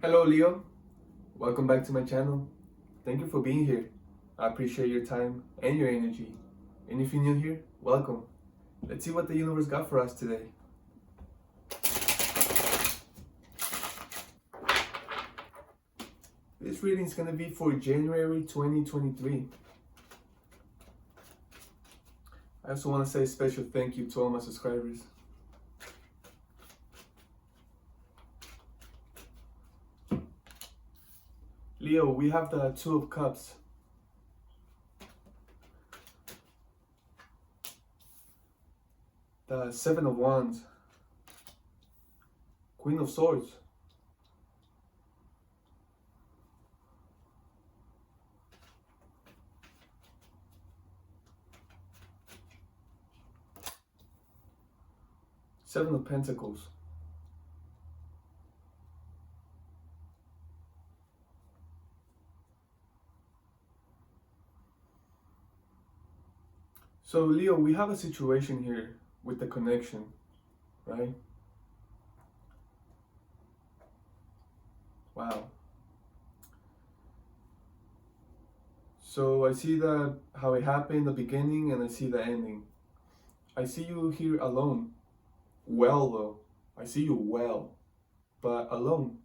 Hello, Leo. Welcome back to my channel. Thank you for being here. I appreciate your time and your energy. And if you're new here, welcome. Let's see what the universe got for us today. This reading is going to be for January 2023. I also want to say a special thank you to all my subscribers. Leo, we have the Two of Cups. The Seven of Wands. Queen of Swords. Seven of Pentacles. So Leo, we have a situation here with the connection, right? Wow. So I see that how it happened, the beginning, and I see the ending. I see you here alone. Well though. I see you well, but alone.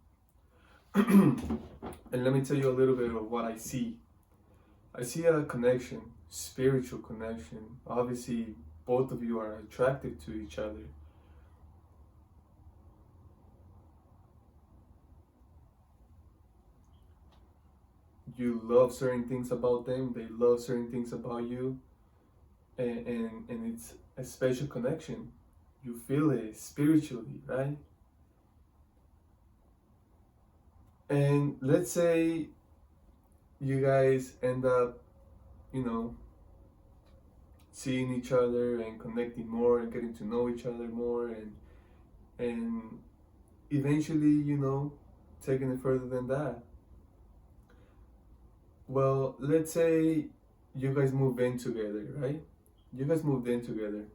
And let me tell you a little bit of what I see. I see a connection, spiritual connection. Obviously, both of you are attracted to each other. You love certain things about them, they love certain things about you, and it's a special connection. You feel it spiritually, right? And let's say you guys end up, seeing each other and connecting more and getting to know each other more, and eventually, taking it further than that. Well, let's say you guys move in together, right? You guys moved in together.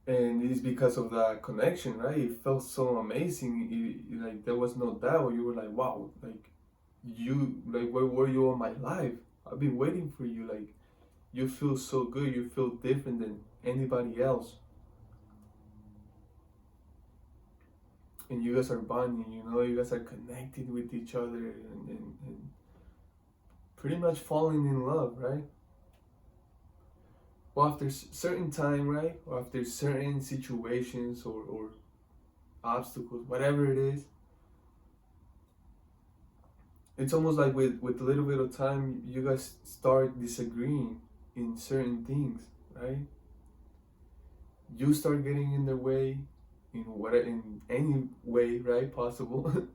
And it is because of that connection, right? It felt so amazing. Like there was no doubt. You were like, wow, where were you all my life? I've been waiting for you. Like, you feel so good. You feel different than anybody else. And you guys are bonding, you guys are connected with each other and pretty much falling in love, right? Well, after certain time, right? Or after certain situations or obstacles, whatever it is, it's almost like with a little bit of time, you guys start disagreeing in certain things, right? You start getting in their way in any way, right, possible,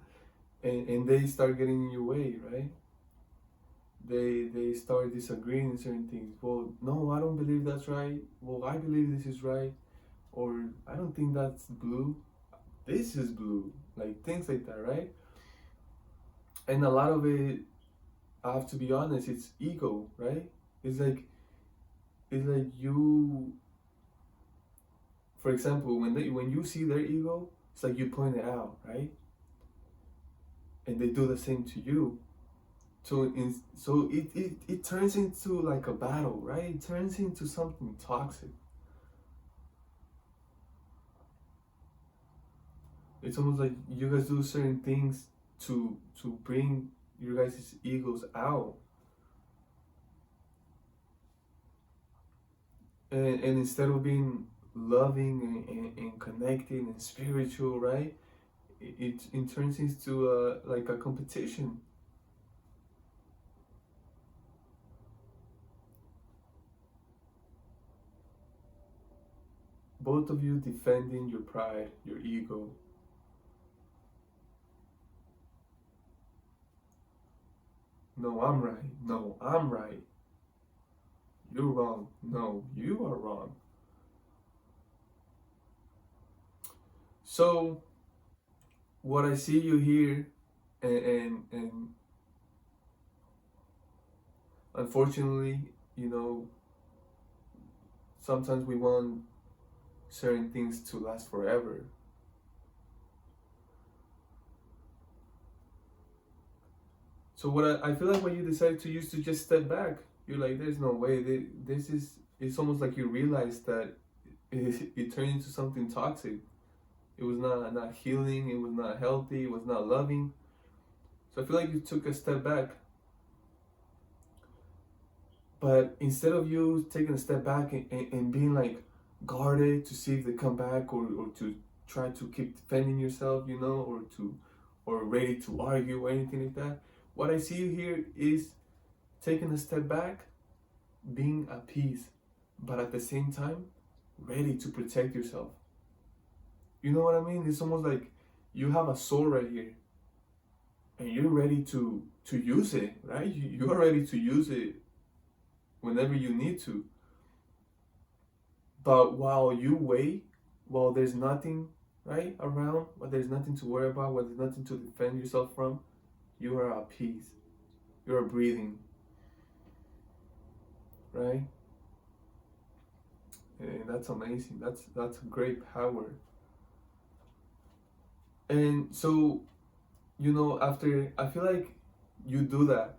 and they start getting in your way, right? They start disagreeing in certain things. Well, no, I don't believe that's right. Well, I believe this is right, or I don't think that's blue. This is blue, like things like that, right? And a lot of it, I have to be honest, it's ego, right? It's like you, for example, when you see their ego, it's like you point it out, right? And they do the same to you. So it turns into like a battle, right? It turns into something toxic. It's almost like you guys do certain things to bring your guys' egos out. And instead of being loving and connecting and spiritual, right? It turns into like a competition. Both of you defending your pride, your ego. No, I'm right. No, I'm right. You're wrong. No, you are wrong. So what I see you here, and unfortunately, sometimes we want certain things to last forever. So I feel like when you decide to use to just step back, you're like, there's no way. This is, it's almost like you realize that it turned into something toxic. It was not healing. It was not healthy. It was not loving. So I feel like you took a step back. But instead of you taking a step back and being like guarded to see if they come back, or to try to keep defending yourself, or ready to argue or anything like that, what I see you here is taking a step back, being at peace, but at the same time, ready to protect yourself. You know what I mean? It's almost like you have a sword right here, and you're ready to use it, right? You're ready to use it whenever you need to. But while you wait, while there's nothing right around, while there's nothing to worry about, while there's nothing to defend yourself from, you are at peace. You're breathing, right? And that's amazing. That's great power. And so, after, I feel like you do that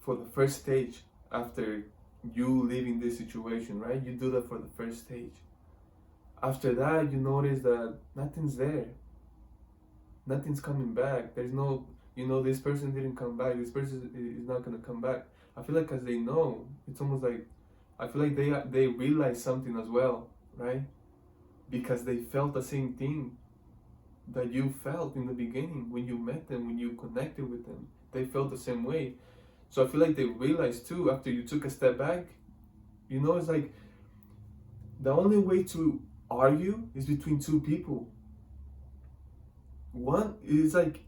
for the first stage after you leaving this situation, right? You do that for the first stage. After that, you notice that nothing's there. Nothing's coming back. There's no, this person didn't come back. This person is not gonna come back. I feel like, as they know, it's almost like, I feel like they realize something as well, right? Because they felt the same thing that you felt in the beginning when you met them, when you connected with them. They felt the same way. So I feel like they realized too, after you took a step back, it's like the only way to argue is between two people. One is like,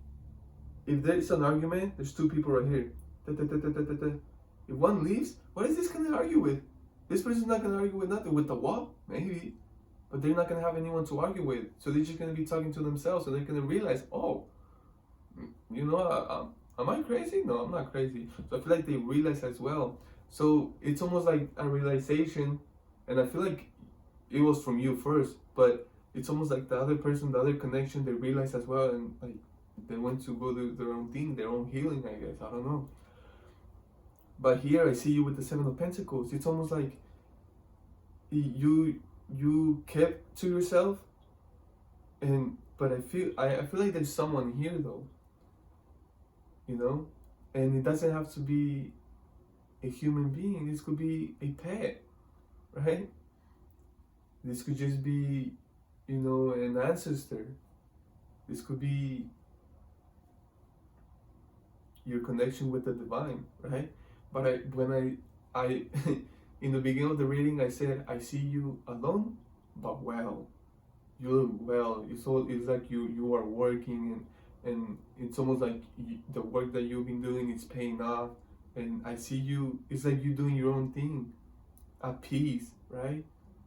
if there is an argument, there's two people right here. If one leaves, what is this gonna argue with? This person's not gonna argue with nothing. With the wall, maybe. But they're not gonna have anyone to argue with. So they're just gonna be talking to themselves, and they're gonna realize, oh, am I crazy? No, I'm not crazy. So I feel like they realize as well. So it's almost like a realization, and I feel like it was from you first, but it's almost like the other person, the other connection, they realize as well, and like they went to go do their own thing, their own healing, I guess. I don't know. But here I see you with the Seven of Pentacles. It's almost like you kept to yourself, but I feel like there's someone here though. And it doesn't have to be a human being. This could be a pet, right? This could just be, an ancestor. This could be your connection with the divine, right? But when I in the beginning of the reading, I said, I see you alone, but well. You look well. It's like you are working, and it's almost like the work that you've been doing is paying off. And I see you, it's like you're doing your own thing, at peace, right?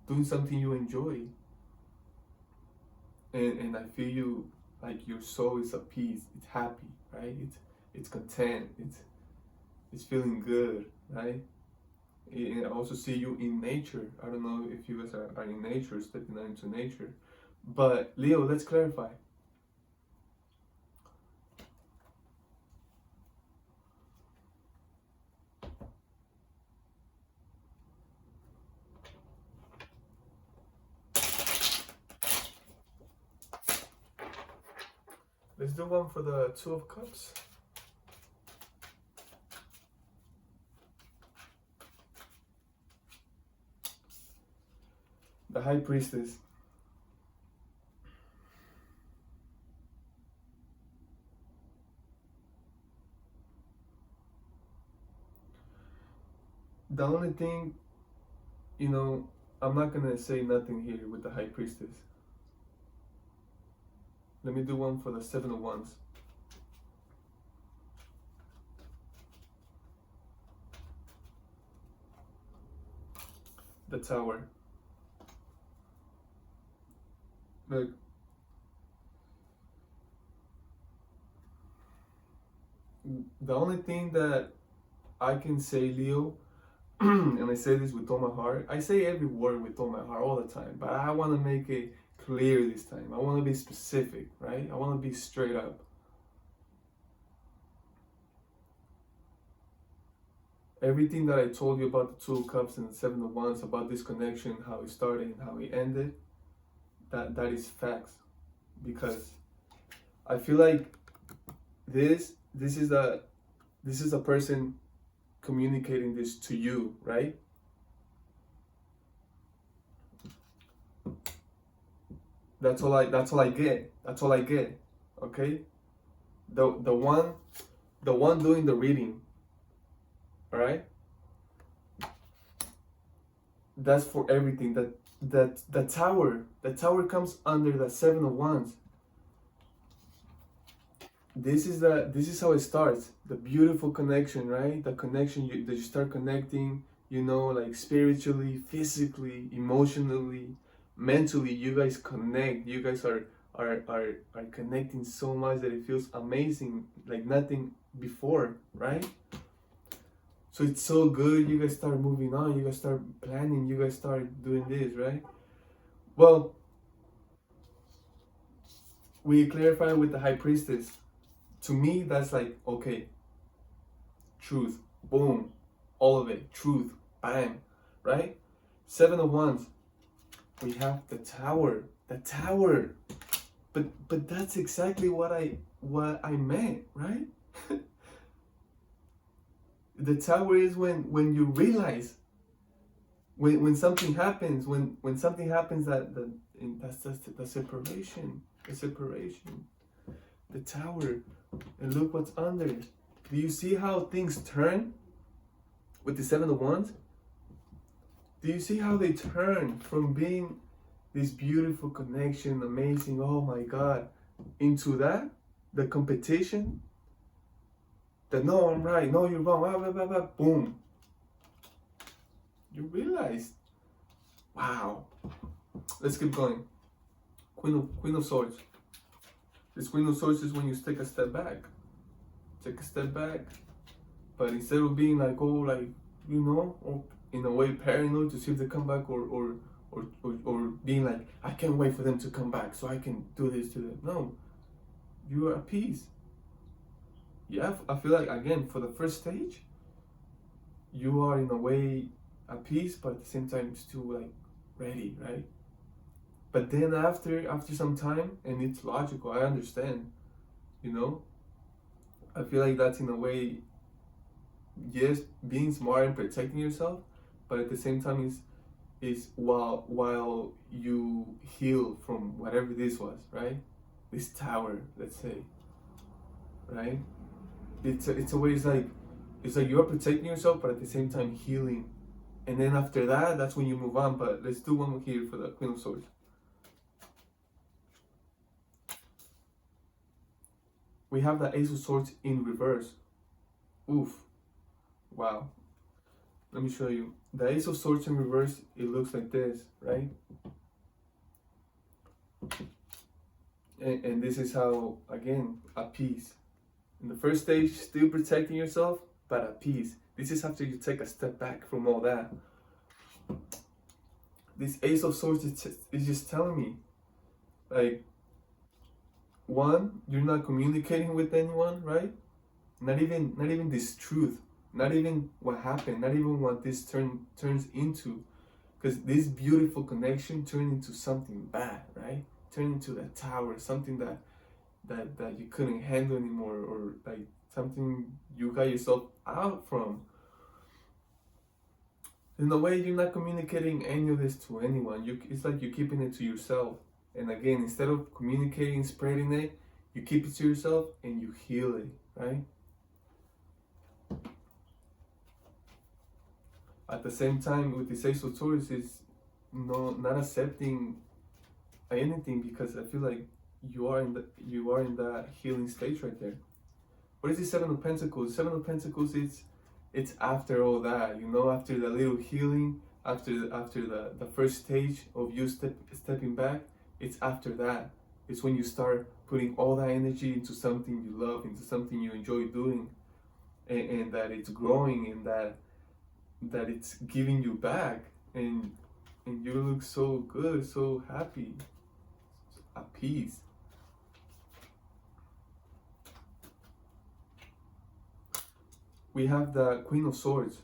Doing something you enjoy. And I feel you, like your soul is at peace. It's happy, right? It's content. It's feeling good, right? And I also see you in nature. I don't know if you guys are in nature, stepping out into nature. But Leo, let's clarify. Let's do one for the Two of Cups. The High Priestess. The only thing, I'm not gonna say nothing here with the High Priestess. Let me do one for the Seven of Wands. The Tower. Look. The only thing that I can say, Leo, and I say this with all my heart. I say every word with all my heart all the time, but I want to make it clear this time. I want to be specific, right? I want to be straight up. Everything that I told you about the Two of Cups and the Seven of Wands, about this connection, how it started and how it ended, that is facts. Because I feel like this is a person communicating this to you, right? That's all I get. That's all I get. Okay? The one doing the reading, all right? That's for everything. That the tower comes under the Seven of Wands. This is how it starts. The beautiful connection, right? The connection that you start connecting, like spiritually, physically, emotionally, mentally. You guys connect. You guys are connecting so much that it feels amazing, like nothing before, right? So it's so good. You guys start moving on. You guys start planning. You guys start doing this, right? Well, we clarify with the High Priestess. To me, that's like, okay, truth, boom, all of it, truth, bang, right? Seven of Wands, we have the Tower, but that's exactly what I meant, right? The Tower is when you realize, when something happens, when something happens that's the separation, the Tower. And look what's under. Do you see how things turn with the Seven of Wands? Do you see how they turn from being this beautiful connection, amazing, oh my God, into the competition? The no, I'm right, no, you're wrong, blah, blah, blah, blah, boom. You realize, wow. Let's keep going. Queen of Swords. This Queen of Swords is when you take a step back. But instead of being like, oh, like, or in a way paranoid to see if they come back, or being like, I can't wait for them to come back so I can do this to them. No, you are at peace. Yeah, I feel like, again, for the first stage, you are in a way at peace, but at the same time still like ready, right? But then after some time, and it's logical, I understand, I feel like that's in a way, yes, being smart and protecting yourself, but at the same time is while you heal from whatever this was, right? This tower, let's say, right? It's a way, it's like you're protecting yourself, but at the same time healing. And then after that, that's when you move on. But let's do one more here for the Queen of Swords. We have the Ace of Swords in reverse. Oof. Wow. Let me show you. The Ace of Swords in reverse, it looks like this, right? And this is how, again, at peace. In the first stage, still protecting yourself, but at peace. This is after you take a step back from all that. This Ace of Swords is just telling me, like, one, you're not communicating with anyone, right? Not even this truth, not even what happened, not even what this turns into, because this beautiful connection turned into something bad, right? Turned into the tower, something that you couldn't handle anymore, or like something you got yourself out from. In a way, you're not communicating any of this to anyone. It's like you're keeping it to yourself. And again, instead of communicating, spreading it, you keep it to yourself and you heal it, right? At the same time, with the Ace of Swords, it's not accepting anything, because I feel like you are in that healing stage right there. What is the Seven of Pentacles? Seven of Pentacles, it's after all that, after the little healing, after the first stage of you stepping back. It's after that. It's when you start putting all that energy into something you love, into something you enjoy doing, and that it's growing, and that it's giving you back, and you look so good, so happy, at peace. We have the Queen of Swords.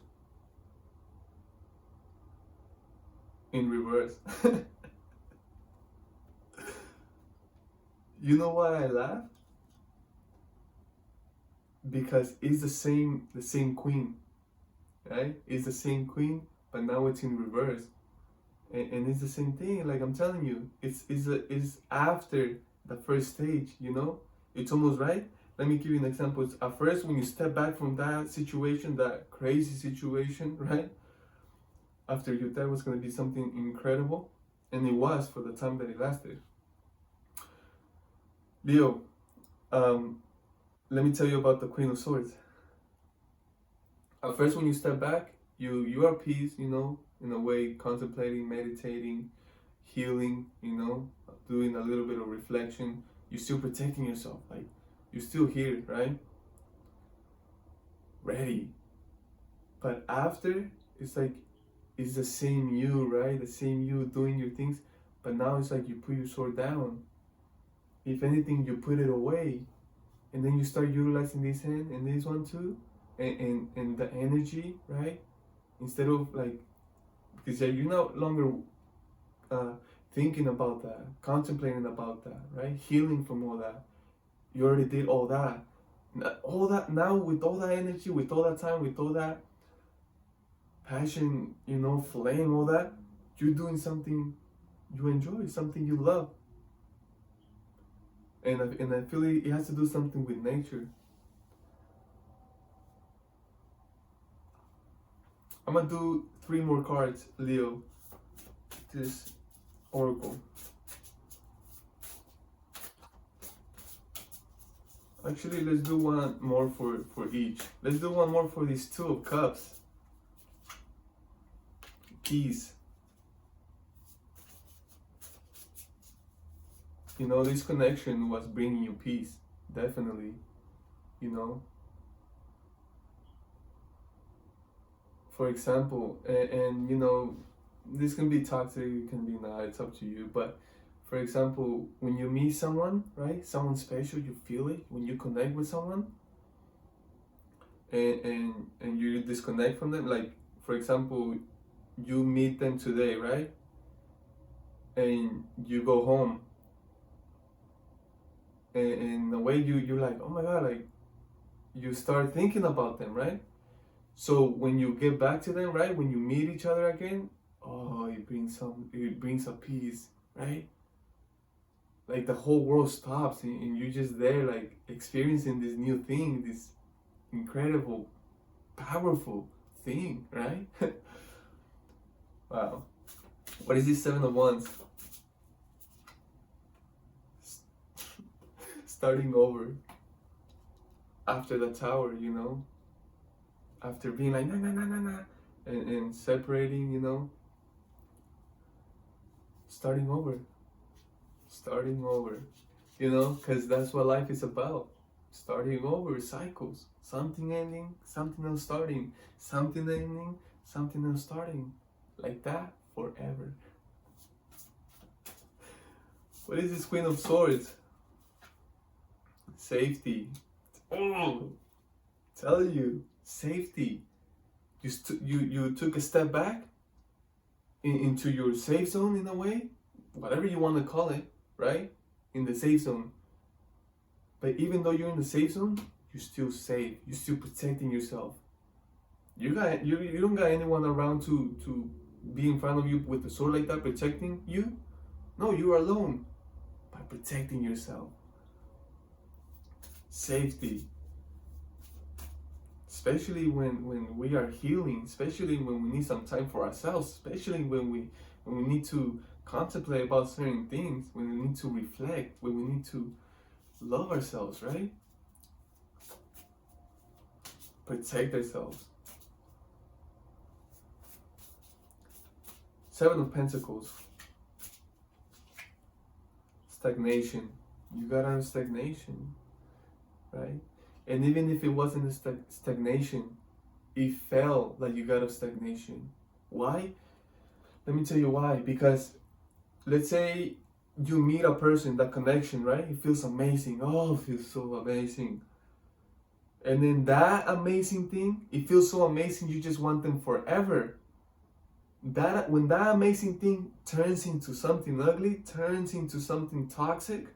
in reverse. You know why I laugh? Because it's the same queen, right? It's the same queen, but now it's in reverse. And it's the same thing, like I'm telling you, it's after the first stage, it's almost right. Let me give you an example. It's at first, when you step back from that situation, that crazy situation, right, after you thought it was going to be something incredible, and it was for the time that it lasted. Leo, let me tell you about the Queen of Swords. At first, when you step back, you are at peace, in a way, contemplating, meditating, healing, doing a little bit of reflection. You're still protecting yourself, like you're still here, right? Ready. But after, it's like it's the same you, right? The same you doing your things, but now it's like you put your sword down. If anything, you put it away, and then you start utilizing this hand and this one too, and the energy, right? Instead of like, because you're no longer thinking about that, contemplating about that, right? Healing from all that. You already did all that. All that now, with all that energy, with all that time, with all that passion, flame, all that, you're doing something you enjoy, something you love. And I feel it has to do something with nature. I'm gonna do 3 more cards, Leo. This oracle. Actually, let's do one more for each. Let's do one more for these 2 of Cups. Peace. This connection was bringing you peace. Definitely. For example, and this can be toxic, it can be not, it's up to you. But for example, when you meet someone, right, someone special, you feel it when you connect with someone, and you disconnect from them. Like, for example, you meet them today, right, and you go home, and in a way you're like, oh my god, like you start thinking about them, right? So when you get back to them, right, when you meet each other again, oh, it brings a peace, right? Like the whole world stops, and you're just there, like experiencing this new thing, this incredible, powerful thing, right? Wow. What is this 7 of Wands? Starting over. After the Tower, after being like, nah, and separating, starting over, because that's what life is about. Starting over, cycles, something ending, something else starting, something ending, something else starting, like that forever. What is this Queen of Swords? Safety. Oh, tell you, safety. You took a step back into your safe zone, in a way, whatever you want to call it, right? In the safe zone. But even though you're in the safe zone, you're still safe. You're still protecting yourself. You don't got anyone around to be in front of you with a sword like that protecting you. No, you're alone by protecting yourself. Safety. Especially when we are healing, especially when we need some time for ourselves, especially when we need to contemplate about certain things, when we need to reflect, when we need to love ourselves, right? Protect ourselves. 7 of Pentacles. Stagnation. You got out of stagnation, right? And even if it wasn't a stagnation, it felt like you got out of stagnation. Why? Let me tell you why. Because let's say you meet a person, that connection, right? It feels amazing. Oh, it feels so amazing. And then that amazing thing, it feels so amazing, you just want them forever. That when that amazing thing turns into something ugly, turns into something toxic,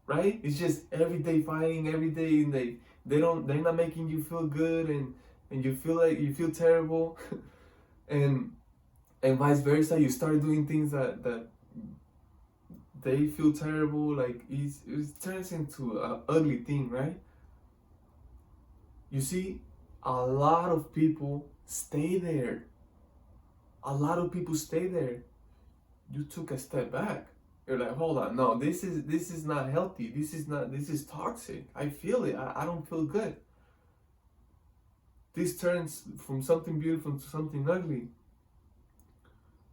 right? It's just everyday fighting, every day, and they're not making you feel good, and you feel like you feel terrible, and vice versa. You start doing things that they feel terrible. Like it turns into an ugly thing, right? You see, a lot of people stay there. A lot of people stay there. You took a step back. You're like, hold on, no, this is not healthy. This is toxic. I feel it. I don't feel good. This turns from something beautiful to something ugly,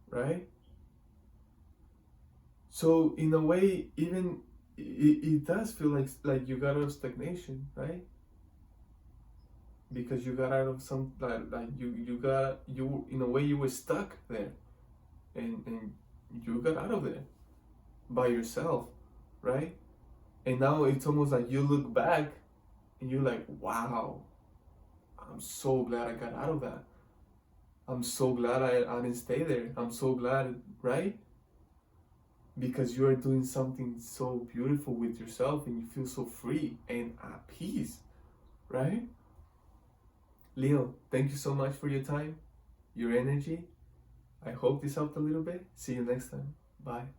right? So in a way, even it does feel like you got out of stagnation, right? Because you got out of some like you in a way you were stuck there, and you got out of there by yourself, right? And now it's almost like you look back and you're like, wow, I'm so glad I got out of that. I'm so glad I didn't stay there. I'm so glad, right? Because you are doing something so beautiful with yourself and you feel so free and at peace, right? Leo, thank you so much for your time, your energy. I hope this helped a little bit. See you next time. Bye.